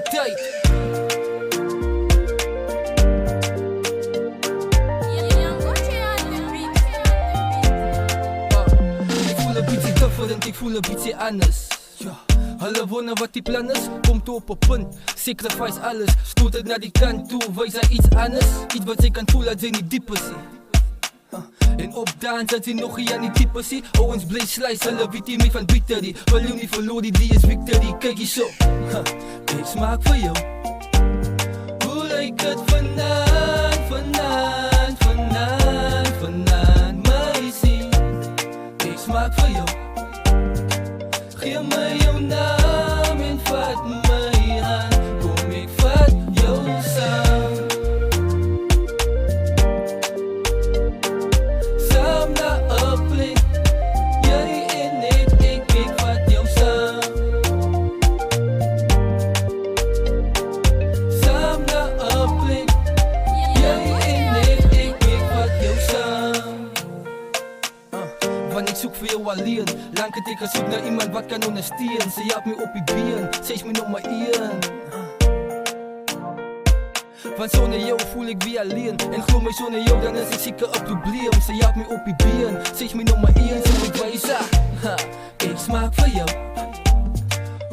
tyd. Ek voel 'n bietjie different, ek voel 'n bietjie anders. Ja, hulle wonder wat die plan is, kom toe op 'n punt, sacrifice alles, stoot dit na die kant toe, wys hy iets anders, iets wat sy kan voel dat sy nie diep is nie. En op dans dat sy nog nie aan die type sê, ouwens bly slice, hulle weet nie meer van victory, wil jou nie verloor, die is victory, kyk hier so, ek smaak vir jou. Hoe lyk het vanaand, vanaand, vanaand, vanaand, meisie, ek smaak vir jou. Geef my jou naam en vat my hand, kom ek vat jou saam. Saam na 'n plek, jy en ek vat jou saam. Saam na 'n plek, jy en ek vat jou saam. Want ek soek vir jou alleen, lang het ek gesoek na iemand wat kan ondersteun. Sy help my op die been, sy is my nommer 1. Want sonder jou voel ek weer alleen, en glo my sonder jou dan is ek seker 'n probleem. Sy help my op die been, sy is my nommer 1, so ek wys haar, ek smaak vir jou.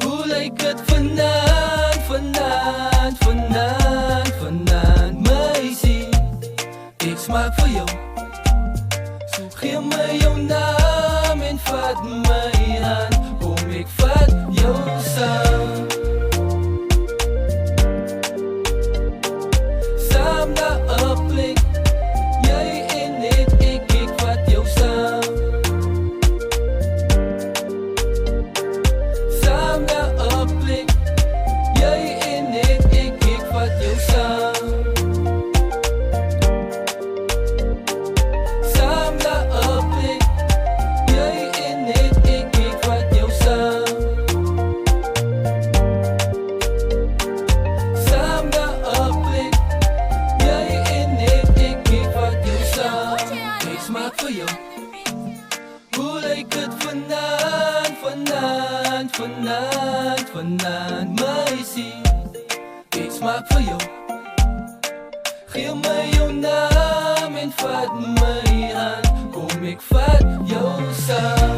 Hoe lyk het vanaand, vanaand, vanaand, vanaand, meisie, ek smaak vir jou. So geef my jou naam en vat my hand, kom ek vat jou saam. Saam na 'n plek, jy en ek vat jou saam. Saam na 'n plek, jy en ek vat jou saam. Saam na 'n plek, jy en ek vat jou saam. Saam na 'n plek, jy en ek vat jou saam. Ek smaak vir jou. Hoe lyk het vanaand, vanaand, vanaand, vanaand, meisie, ek smaak vir jou. Geef my jou naam en vat my hand, kom ek vat jou saam.